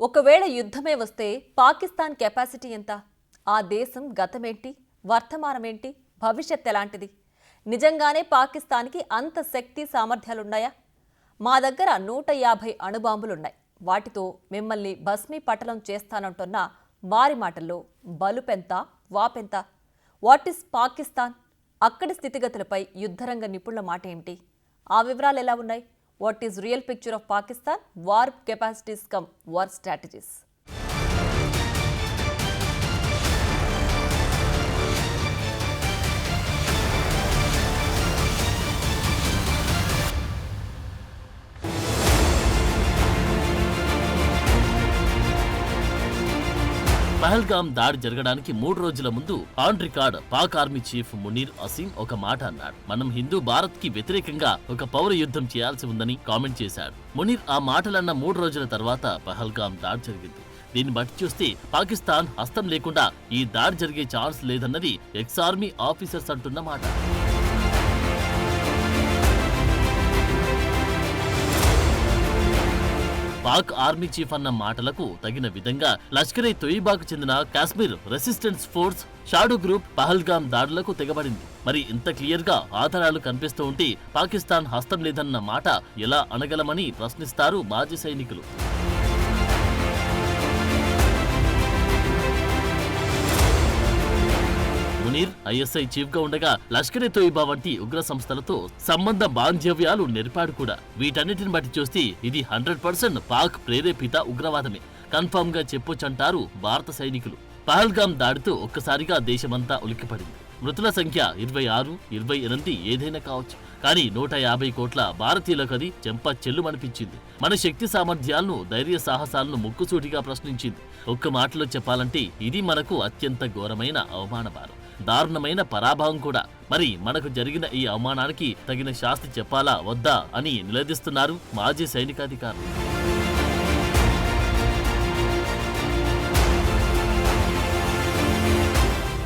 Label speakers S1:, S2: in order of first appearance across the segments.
S1: ఒకవేళ యుద్ధమే వస్తే పాకిస్తాన్ కెపాసిటీ ఎంత? ఆ దేశం గతమేంటి, వర్తమానమేంటి, భవిష్యత్ ఎలాంటిది? నిజంగానే పాకిస్తాన్కి అంత శక్తి సామర్థ్యాలున్నాయా? మా దగ్గర 150 అణుబాంబులున్నాయి, వాటితో మిమ్మల్ని భస్మీపటలం చేస్తానంటున్న వారి మాటల్లో బలుపెంత, వాపెంత? What is Pakistan? అక్కడి స్థితిగతులపై యుద్ధరంగ నిపుణుల మాట ఏమిటి? ఆ వివరాలు ఎలా ఉన్నాయి? What is real picture of Pakistan? War capacities come war strategies.
S2: Pahalgam దాడి జరగడానికి 3 రోజుల ముందు on record Pak army chief Munir Asim ఒక మాట అన్నాడు. మనం హిందూ భారత్ కి వ్యతిరేకంగా ఒక పౌర యుద్ధం చేయాల్సి ఉందని కామెంట్ చేశాడు. మునీర్ ఆ మాటలన్న 3 రోజుల తర్వాత పహల్గామ్ దాడి జరిగింది. దీన్ని బట్టి చూస్తే పాకిస్తాన్ హస్తం లేకుండా ఈ దాడి జరిగే ఛాన్స్ లేదన్నది ఎక్స్ ఆర్మీ ఆఫీసర్స్ అంటున్న మాట. పాక్ ఆర్మీ చీఫ్ అన్న మాటలకు తగిన విధంగా లష్కరే తొయిబాకు చెందిన Kashmir resistance force shadow group Pahalgam దాడులకు తెగబడింది. మరి ఇంత క్లియర్ గా ఆధారాలు కనిపిస్తూ ఉంటే పాకిస్తాన్ హస్తం లేదన్న మాట ఎలా అనగలమని ప్రశ్నిస్తారు మాజీ సైనికులు. మునీర్ ఐఎస్ఐ చీఫ్ గా ఉండగా లష్కరే తోయిబా వంటి ఉగ్ర సంస్థలతో సంబంధ బాంధవ్యాలు నెరిపాడు కూడా. వీటన్నిటిని బట్టి చూస్తే ఇది 100% పాక్ ప్రేరేపిత ఉగ్రవాదమే కన్ఫర్మ్ గా చెప్పొచ్చంటారు భారత సైనికులు. పహల్గామ్ దాడితో ఒక్కసారిగా దేశమంతా ఉలిక్కిపడింది. మృతుల సంఖ్య 26, 28 ఏదైనా కావచ్చు, కానీ 150 కోట్ల భారతీయులకు అది చెంప చెల్లుమనిపించింది. మన శక్తి సామర్థ్యాలను, ధైర్య సాహసాలను ముక్కుసూటిగా ప్రశ్నించింది. ఒక్క మాటలో చెప్పాలంటే ఇది మనకు అత్యంత ఘోరమైన అవమాన భారం, దారుణమైన పరాభవం కూడా. మరి మనకు జరిగిన ఈ అవమానానికి తగిన శాస్తి చెప్పాలా వద్దా అని నిలదీస్తున్నారు మాజీ సైనికాధికారులు.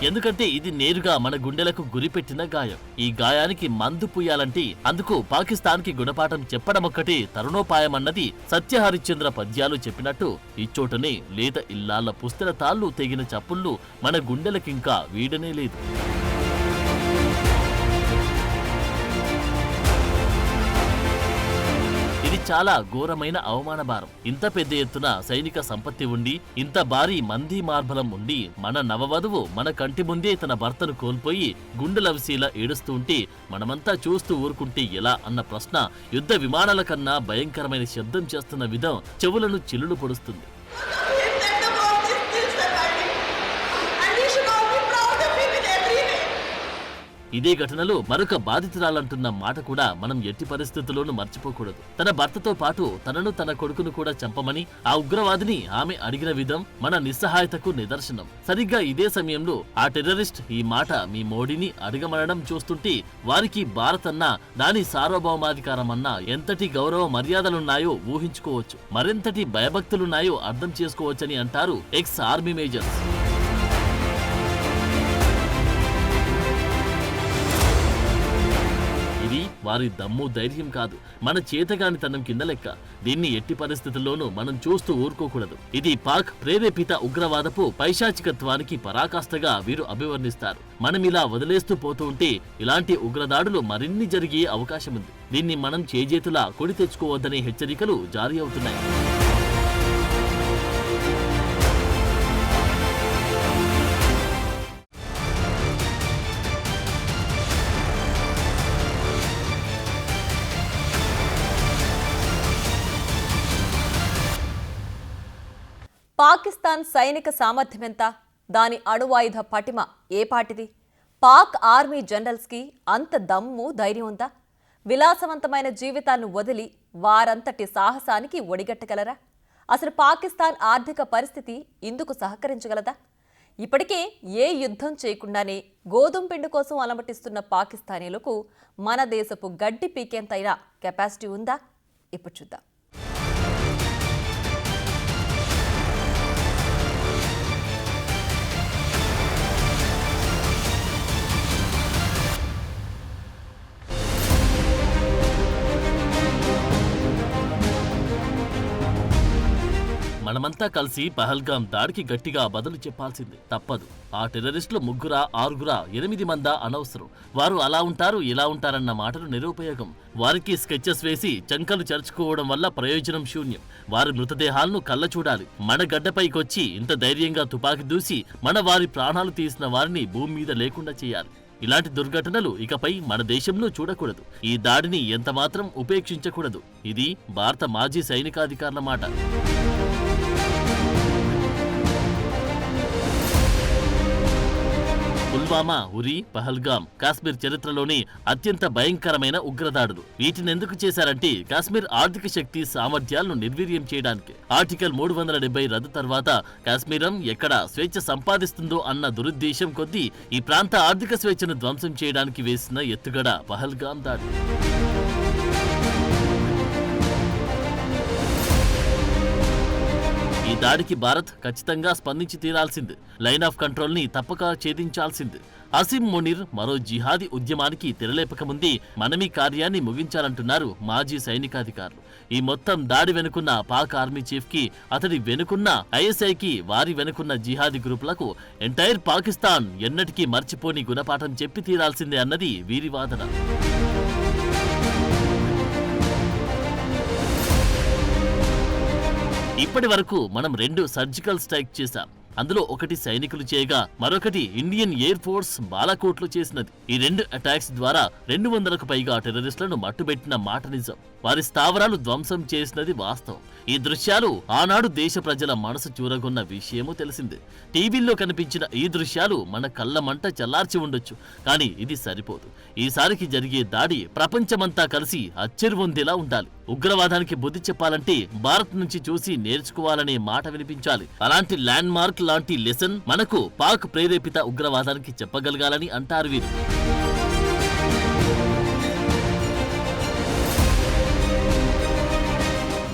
S2: ఎందుకంటే ఇది నేరుగా మన గుండెలకు గురిపెట్టిన గాయం. ఈ గాయానికి మందు పూయాలంటే అందుకు పాకిస్తాన్ కి గుణపాఠం చెప్పడమొక్కటే తరుణోపాయమన్నది సత్యహరిశ్చంద్ర పద్యాలు చెప్పినట్టు ఇచ్చోటనే లేత ఇల్లాళ్ల పుస్తల తాళ్లు తెగిన చప్పుళ్ళు మన గుండెలకింకా వీడనే లేదు. ఇది చాలా ఘోరమైన అవమాన భారం. ఇంత పెద్ద ఎత్తున సైనిక సంపత్తి ఉండి, ఇంత భారీ మంది మార్బలం ఉండి, మన నవవధువు మన కంటి ముందే తన భర్తను కోల్పోయి గుండెలవిసీలా ఏడుస్తూ ఉంటే మనమంతా చూస్తూ ఊరుకుంటే ఎలా అన్న ప్రశ్న యుద్ధ విమానాల కన్నా భయంకరమైన శబ్దం చేస్తున్న విధం చెవులను చిల్లులు పొడుస్తుంది. ఇదే ఘటనలో మరొక బాధితురాలంటున్న మాట కూడా మనం ఎట్టి పరిస్థితుల్లోనూ మర్చిపోకూడదు. తన భర్తతో పాటు తనను, తన కొడుకును కూడా చంపమని ఆ ఉగ్రవాదిని ఆమె అడిగిన విధం మన నిస్సహాయతకు నిదర్శనం. సరిగ్గా ఇదే సమయంలో ఆ టెర్రరిస్ట్ ఈ మాట మీ మోడీని అడగమనడం చూస్తుంటే వారికి భారత్ అన్నా, దాని సార్వభౌమాధికారం అన్నా ఎంతటి గౌరవ మర్యాదలున్నాయో ఊహించుకోవచ్చు, మరెంతటి భయభక్తులున్నాయో అర్థం చేసుకోవచ్చని అంటారు ఎక్స్ ఆర్మీ మేజర్స్. వారి దమ్ము ధైర్యం కాదు, మన చేతగానితనం కింద లెక్క. దీన్ని ఎట్టి పరిస్థితుల్లోనూ మనం చూస్తూ ఊరుకోకూడదు. ఇది పాక్ ప్రేరేపిత ఉగ్రవాదపు పైశాచికత్వానికి పరాకాష్ఠగా వీరు అభివర్ణిస్తారు. మనం ఇలా వదిలేస్తూ పోతూ ఉంటే ఇలాంటి ఉగ్రదాడులు మరిన్ని జరిగే అవకాశం ఉంది. దీన్ని మనం చేజేతులా కొడి తెచ్చుకోవద్దనే హెచ్చరికలు జారీ అవుతున్నాయి.
S1: పాకిస్తాన్ సైనిక సామర్థ్యం ఎంత? దాని అణువాయుధ పటిమ ఏపాటిది? పాక్ ఆర్మీ జనరల్స్కి అంత దమ్ము, ధైర్యం ఉందా? విలాసవంతమైన జీవితాలను వదిలి వారంతటి సాహసానికి ఒడిగట్టగలరా? అసలు పాకిస్తాన్ ఆర్థిక పరిస్థితి ఇందుకు సహకరించగలదా? ఇప్పటికే ఏ యుద్ధం చేయకుండానే గోధుమ పిండి కోసం అలమటిస్తున్న పాకిస్తానీలకు మన దేశపు గడ్డి పీకేంతైనా కెపాసిటీ ఉందా? ఇప్పుడు చూద్దాం.
S2: మనమంతా కలిసి పహల్గాం దాడికి గట్టిగా బదులు చెప్పాల్సిందే, తప్పదు. ఆ టెర్రరిస్టులు 3, 6, 8 మందా అనవసరం. వారు అలా ఉంటారు ఇలా ఉంటారన్న మాటలు నిరుపయోగం. వారికి స్కెచెస్ వేసి చంకలు చరుచుకోవడం వల్ల ప్రయోజనం శూన్యం. వారి మృతదేహాలను కళ్ళ చూడాలి. మన గడ్డపైకొచ్చి ఇంత ధైర్యంగా తుపాకీ దూసి మన వారి ప్రాణాలు తీసిన వారిని భూమి మీద లేకుండా చేయాలి. ఇలాంటి దుర్ఘటనలు ఇకపై మన దేశంలో చూడకూడదు. ఈ దాడిని ఎంతమాత్రం ఉపేక్షించకూడదు. ఇది భారత మాజీ సైనికాధికారుల మాట. పుల్వామా, ఉరి, పహల్గాం కాశ్మీర్ చరిత్రలోని అత్యంత భయంకరమైన ఉగ్రదాడులు. వీటినెందుకు చేశారంటే కాశ్మీర్ ఆర్థిక శక్తి సామర్థ్యాలను నిర్వీర్యం చేయడానికి. ఆర్టికల్ 370 రద్దు తర్వాత కాశ్మీరం ఎక్కడ స్వేచ్ఛ సంపాదిస్తుందో అన్న దురుద్దేశం కొద్దీ ఈ ప్రాంత ఆర్థిక స్వేచ్ఛను ధ్వంసం చేయడానికి వేసిన ఎత్తుగడ పహల్గాం దాడి. ఈ దాడికి భారత్ ఖచ్చితంగా స్పందించి తీరాల్సింది. లైన్ ఆఫ్ కంట్రోల్ ని తప్పక ఛేదించాల్సింది. అసీం మునీర్ మరో జిహాదీ ఉద్యమానికి తెరలేపకముందే మనమీ కార్యాన్ని ముగించాలంటున్నారు మాజీ సైనికాధికారులు. ఈ మొత్తం దాడి వెనుకున్న పాక్ ఆర్మీ చీఫ్ కి, అతడి వెనుకున్న ఐఎస్ఐకి, వారి వెనుకున్న జిహాదీ గ్రూపులకు ఎంటైర్ పాకిస్తాన్ ఎన్నటికీ మర్చిపోని గుణపాఠం చెప్పి తీరాల్సిందే అన్నది వీరి వాదన. ఇప్పటి వరకు మనం 2 సర్జికల్ స్ట్రైక్ చేశాం. అందులో ఒకటి సైనికులు చేయగా మరొకటి ఇండియన్ ఎయిర్ ఫోర్స్ బాలాకోట్లో చేసినది. ఈ 2 అటాక్స్ ద్వారా 200కు పైగా టెర్రరిస్టులను మట్టుబెట్టిన మాట నిజం. వారి స్థావరాలు ధ్వంసం చేసినది వాస్తవం. ఈ దృశ్యాలు ఆనాడు దేశ ప్రజల మనసు చూరగొన్న విషయమూ తెలిసిందే. టీవీల్లో కనిపించిన ఈ దృశ్యాలు మన కళ్ళ మంట చల్లార్చి ఉండొచ్చు, కానీ ఇది సరిపోదు. ఈసారికి జరిగే దాడి ప్రపంచమంతా కలిసి అచ్చెరువొందేలా ఉండాలి. ఉగ్రవాదానికి బుద్ధి చెప్పాలంటే భారత్ నుంచి చూసి నేర్చుకోవాలనే మాట వినిపించాలి. అలాంటి ల్యాండ్ మార్క్ లాంటి లెసన్ మనకు పాక్ ప్రేరేపిత ఉగ్రవాదానికి చెప్పగలగాలని అంటారు వీరు.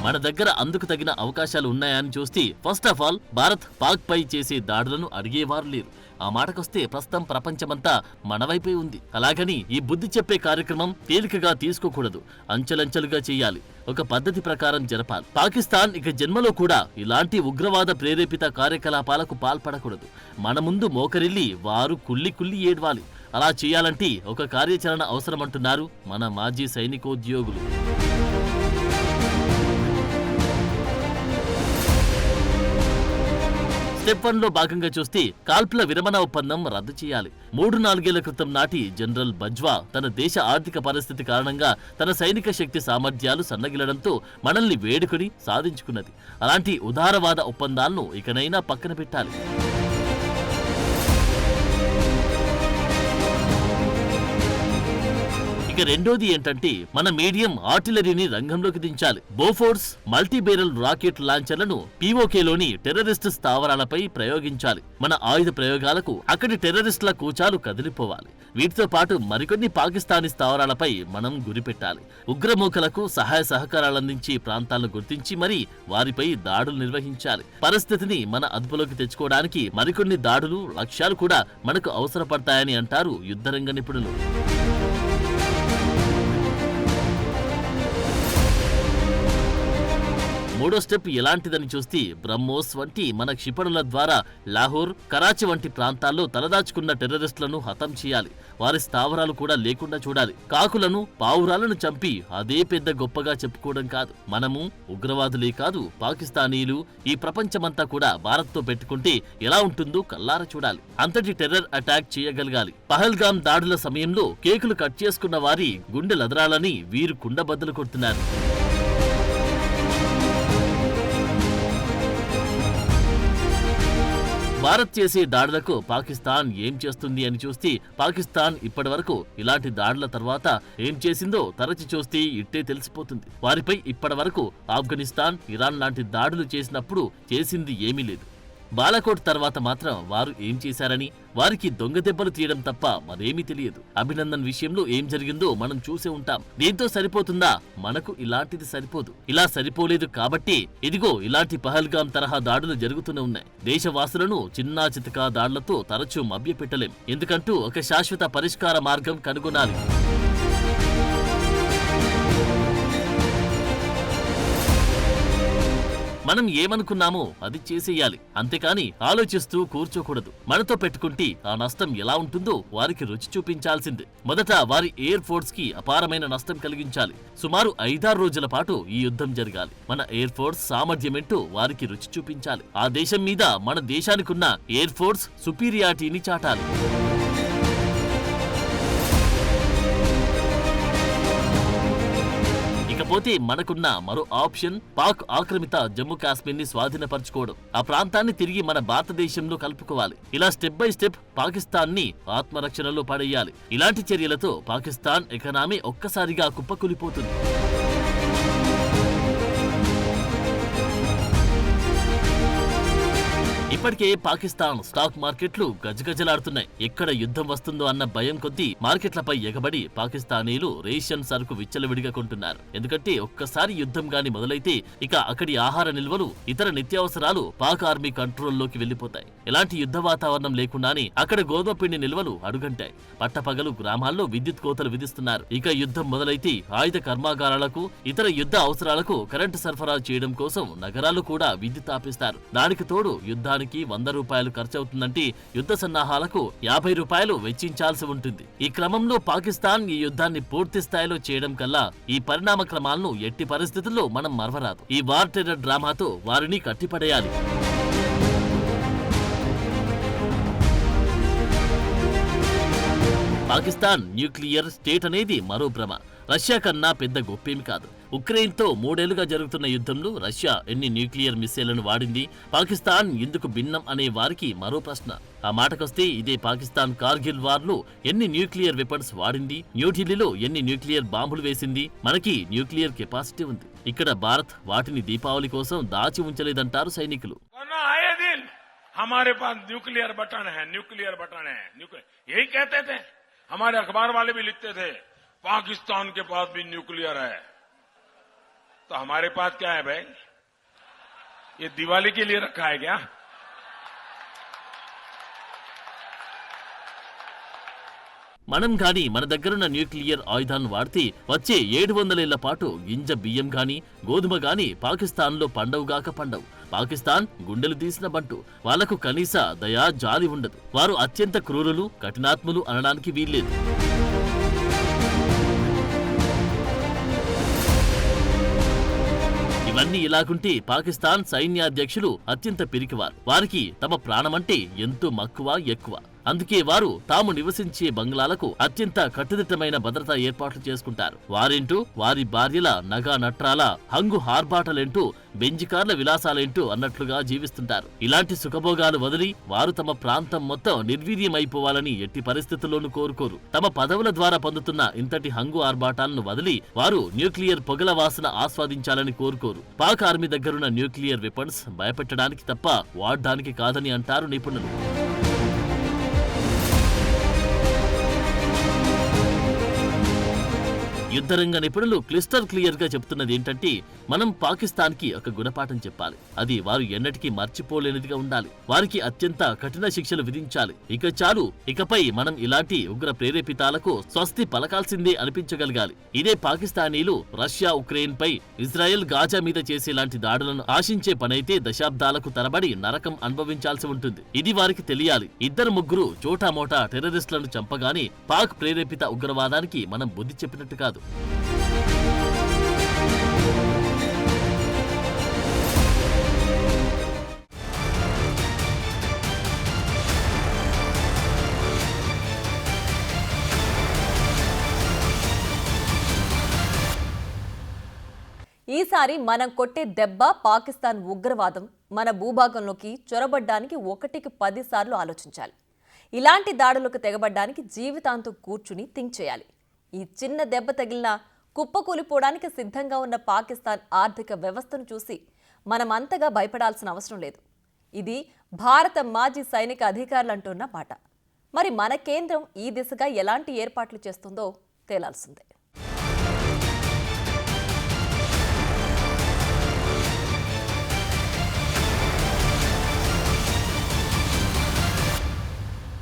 S2: మన దగ్గర అందుకు తగిన అవకాశాలు ఉన్నాయని చూస్తే first of all Bharat Pak పై చేసే దాడులను అడిగేవారు లేరు. ఆ మాటకొస్తే ప్రస్తుతం ప్రపంచమంతా మనవైపే ఉంది. అలాగని ఈ బుద్ధి చెప్పే కార్యక్రమం తేలికగా తీసుకోకూడదు. అంచెలంచెలుగా చేయాలి. ఒక పద్ధతి ప్రకారం జరపాలి. పాకిస్తాన్ ఇక జన్మలో కూడా ఇలాంటి ఉగ్రవాద ప్రేరేపిత కార్యకలాపాలకు పాల్పడకూడదు. మన ముందు మోకరిల్లి వారు కుల్లి కుల్లి ఏడవాలి. అలా చేయాలంటే ఒక కార్యాచరణ అవసరమంటున్నారు మన మాజీ సైనికోద్యోగులు. స్టెప్ 1లో భాగంగా చూస్తే కాల్పుల విరమణ ఒప్పందం రద్దు చేయాలి. 3-4 ఏళ్ల క్రితం నాటి జనరల్ బజ్వా తన దేశ ఆర్థిక పరిస్థితి కారణంగా తన సైనిక శక్తి సామర్థ్యాలు సన్నగిలడంతో మనల్ని వేడుకొని సాధించుకున్నది. అలాంటి ఉదారవాద ఒప్పందాలను ఇకనైనా పక్కన పెట్టాలి. ఇక రెండోది ఏంటంటే మన మీడియం ఆర్టిలరీని రంగంలోకి దించాలి. బోఫోర్స్ మల్టీ బేరల్ రాకెట్ లాంచర్లను పీఓకేలోని టెర్రరిస్టు స్థావరాలపై ప్రయోగించాలి. మన ఆయుధ ప్రయోగాలకు అక్కడి టెర్రరిస్టుల కూచాలు కదిలిపోవాలి. వీటితో పాటు మరికొన్ని పాకిస్తానీ స్థావరాలపై మనం గురిపెట్టాలి. ఉగ్రమూకలకు సహాయ సహకారాలందించే ప్రాంతాలను గుర్తించి మరీ వారిపై దాడులు నిర్వహించాలి. పరిస్థితిని మన అదుపులోకి తెచ్చుకోవడానికి మరికొన్ని దాడులు, లక్ష్యాలు కూడా మనకు అవసరపడతాయని అంటారు యుద్ధరంగ నిపుణులు. మూడో స్టెప్ ఎలాంటిదని చూస్తే బ్రహ్మోస్ వంటి మన క్షిపణుల ద్వారా లాహోర్, కరాచీ వంటి ప్రాంతాల్లో తలదాచుకున్న టెర్రరిస్టులను హతం చేయాలి. వారి స్థావరాలు కూడా లేకుండా చూడాలి. కాకులను, పావురాలను చంపి అదే పెద్ద గొప్పగా చెప్పుకోవడం కాదు. మనము ఉగ్రవాదులే కాదు, పాకిస్తానీలు, ఈ ప్రపంచమంతా కూడా భారత్తో పెట్టుకుంటే ఎలా ఉంటుందో కల్లార చూడాలి. అంతటి టెర్రర్ అటాక్ చేయగలగాలి. పహల్గాం దాడుల సమయంలో కేకులు కట్ చేసుకున్న వారి గుండెలదరాలని వీరు కుండబద్దలు కొడుతున్నారు. భారత్ చేసే దాడులకు పాకిస్తాన్ ఏం చేస్తుంది అని చూస్తే పాకిస్తాన్ ఇప్పటివరకు ఇలాంటి దాడుల తర్వాత ఏం చేసిందో తరచి చూస్తే ఇట్టే తెలిసిపోతుంది. వారిపై ఇప్పటివరకు ఆఫ్ఘనిస్తాన్, ఇరాన్ లాంటి దాడులు చేసినప్పుడు చేసింది ఏమీ లేదు. బాలాకోట్ తర్వాత మాత్రం వారు ఏం చేశారని, వారికి దొంగ దెబ్బలు తీయడం తప్ప మరేమీ తెలియదు. అభినందన్ విషయంలో ఏం జరిగిందో మనం చూసే ఉంటాం. దీంతో సరిపోతుందా? మనకు ఇలాంటిది సరిపోదు. ఇలా సరిపోలేదు కాబట్టి ఇదిగో ఇలాంటి పహల్గాం తరహా దాడులు జరుగుతూనే ఉన్నాయి. దేశవాసులను చిన్నా చితకా దాడులతో తరచూ మభ్యపెట్టలేం. ఎందుకంటూ ఒక శాశ్వత పరిష్కార మార్గం కనుగొనాలి. మనం ఏమనుకున్నామో అది చేసేయాలి, అంతేకాని ఆలోచిస్తూ కూర్చోకూడదు. మనతో పెట్టుకుంటే ఆ నష్టం ఎలా ఉంటుందో వారికి రుచి చూపించాల్సిందే. మొదట వారి ఎయిర్ ఫోర్స్ కి అపారమైన నష్టం కలిగించాలి. సుమారు 5-6 రోజుల పాటు ఈ యుద్ధం జరగాలి. మన ఎయిర్ ఫోర్స్ సామర్థ్యమేంటో వారికి రుచి చూపించాలి. ఆ దేశం మీద మన దేశానికున్న ఎయిర్ ఫోర్స్ సుపీరియారిటీని చాటాలి. ఇకపోతే మనకున్న మరో ఆప్షన్ పాక్ ఆక్రమిత జమ్మూ కాశ్మీర్ ని స్వాధీనపరచుకోవడం, ఆ ప్రాంతాన్ని తిరిగి మన భారతదేశంలో కలుపుకోవాలి. ఇలా స్టెప్ బై స్టెప్ పాకిస్తాన్ ని ఆత్మరక్షణలో పడేయాలి. ఇలాంటి చర్యలతో పాకిస్తాన్ ఎకనామీ ఒక్కసారిగా కుప్పకూలిపోతుంది. ఇప్పటికే పాకిస్తాన్ స్టాక్ మార్కెట్లు గజగజలాడుతున్నాయి. ఎక్కడ యుద్ధం వస్తుందో అన్న భయం కొద్దీ మార్కెట్లపై ఎగబడి పాకిస్తానీలు రేషన్ సరుకు విచ్చలవిడిగా కొంటున్నారు. ఎందుకంటే ఒక్కసారి యుద్ధం గాని మొదలైతే ఇక అక్కడి ఆహార నిల్వలు, ఇతర నిత్యావసరాలు పాక్ ఆర్మీ కంట్రోల్లోకి వెళ్లిపోతాయి. ఎలాంటి యుద్ధ వాతావరణం లేకుండానే అక్కడ గోధుమ పిండి నిల్వలు అడుగంటాయి. పట్టపగలు గ్రామాల్లో విద్యుత్ కోతలు విధిస్తున్నారు. ఇక యుద్ధం మొదలైతే ఆయుధ కర్మాగారాలకు, ఇతర యుద్ధ అవసరాలకు కరెంటు సరఫరా చేయడం కోసం నగరాలు కూడా విద్యుత్ ఆపిస్తారు. దానికి తోడు యుద్ధానికి 100 రూపాయలు ఖర్చవుతుందంటే యుద్ధ సన్నాహాలకు 50 రూపాయలు వెచ్చించాల్సి ఉంటుంది. ఈ క్రమంలో పాకిస్తాన్ ఈ యుద్ధాన్ని పూర్తి స్థాయిలో చేయడం కల్లా ఈ పరిణామ క్రమాలను ఎట్టి పరిస్థితుల్లో మనం మరవరాదు. ఈ వార్ టెర్రర్ డ్రామాతో వారిని కట్టిపడేయాలి. పాకిస్తాన్ న్యూక్లియర్ స్టేట్ అనేది మరో భ్రమ. రష్యా కన్నా పెద్ద గొప్పేమి కాదు. ఉక్రెయిన్తో 3 ఏళ్లుగా జరుగుతున్న యుద్ధంలో రష్యా ఎన్ని న్యూక్లియర్ మిస్సైళ్లను వాడింది, పాకిస్తాన్ ఎందుకు భిన్నం అనే వారికి మరో ప్రశ్న. ఆ మాటకొస్తే ఇదే పాకిస్తాన్ కార్గిల్ వార్లో ఎన్ని న్యూక్లియర్ వెపన్స్ వాడింది, న్యూఢిల్లీలో ఎన్ని న్యూక్లియర్ బాంబులు వేసింది. మనకి న్యూక్లియర్ కెపాసిటీ ఉంది. ఇక్కడ భారత్ వాటిని దీపావళి కోసం దాచి ఉంచలేదంటారు సైనికులు.
S3: हमारे पास न्यूक्लियर बटन है, यही कहते थे. हमारे अखबार वाले भी लिखते थे पाकिस्तान के पास भी न्यूक्लियर है. तो हमारे पास क्या है भाई? ये दिवाली के लिए रखा है क्या?
S2: మనం గాని మన దగ్గరున్న న్యూక్లియర్ ఆయుధాన్ని వాడితే వచ్చే 700 ఏళ్ల పాటు గింజ బియ్యం గాని గోధుమ గాని పాకిస్తాన్లో పండవుగాక పండవు. పాకిస్తాన్ గుండెలు తీసిన బంటు. వాళ్లకు కనీస దయా జాలి ఉండదు. వారు అత్యంత క్రూరులు, కఠినాత్ములు అనడానికి వీల్లేదు. ఇవన్నీ ఇలాగుంటే పాకిస్తాన్ సైన్యాధ్యక్షులు అత్యంత పిరికివారు. వారికి తమ ప్రాణమంటే ఎంతో మక్కువ, ఎక్కువ. అందుకే వారు తాము నివసించే బంగ్లాలకు అత్యంత కట్టుదిట్టమైన భద్రతా ఏర్పాట్లు చేసుకుంటారు. వారేంటూ వారి భార్యల నగా నట్రాల హంగు హార్బాటలేంటూ బెంజికార్ల విలాసాలేంటూ అన్నట్లుగా జీవిస్తుంటారు. ఇలాంటి సుఖభోగాలు వదిలి వారు తమ ప్రాంతం మొత్తం నిర్వీర్యమైపోవాలని ఎట్టి పరిస్థితుల్లోనూ కోరుకోరు. తమ పదవుల ద్వారా పొందుతున్న ఇంతటి హంగు ఆర్భాటాలను వదిలి వారు న్యూక్లియర్ పొగల వాసన ఆస్వాదించాలని కోరుకోరు. పాక్ ఆర్మీ దగ్గరున్న న్యూక్లియర్ వెపన్స్ భయపెట్టడానికి తప్ప వాడడానికి కాదని అంటారు నిపుణులు. యుద్ధరంగ నిపుణులు క్లియర్ గా చెబుతున్నది ఏంటంటే మనం పాకిస్తాన్ కి ఒక గుణపాఠం చెప్పాలి. అది వారు ఎన్నటికీ మర్చిపోలేనిదిగా ఉండాలి. వారికి అత్యంత కఠిన శిక్షలు విధించాలి. ఇక చాలు, ఇకపై మనం ఇలాంటి ఉగ్ర ప్రేరేపితాలకు స్వస్తి పలకాల్సిందే అనిపించగలగాలి. ఇదే పాకిస్తానీలు రష్యా ఉక్రెయిన్ పై, ఇజ్రాయెల్ గాజా మీద చేసేలాంటి దాడులను ఆశించే పనైతే దశాబ్దాలకు తరబడి నరకం అనుభవించాల్సి ఉంటుంది. ఇది వారికి తెలియాలి. 2-3 చోటామోటా టెర్రరిస్టులను చంపగానే పాక్ ప్రేరేపిత ఉగ్రవాదానికి మనం బుద్ధి చెప్పినట్టు కాదు.
S1: ఈసారి మనం కొట్టే దెబ్బ పాకిస్తాన్ ఉగ్రవాదం మన భూభాగంలోకి చొరబడ్డానికి 1కి 10 సార్లు ఆలోచించాలి. ఇలాంటి దాడులకు తెగబడ్డానికి జీవితాంతం కూర్చుని థింక్ చేయాలి. ఈ చిన్న దెబ్బ తగిలినా కుప్పకూలిపోవడానికి సిద్ధంగా ఉన్న పాకిస్తాన్ ఆర్థిక వ్యవస్థను చూసి మనం అంతగా భయపడాల్సిన అవసరం లేదు. ఇది భారత మాజీ సైనిక అధికారులు అంటున్న మాట. మరి మన కేంద్రం ఈ దిశగా ఎలాంటి ఏర్పాట్లు చేస్తుందో తేలాల్సిందే.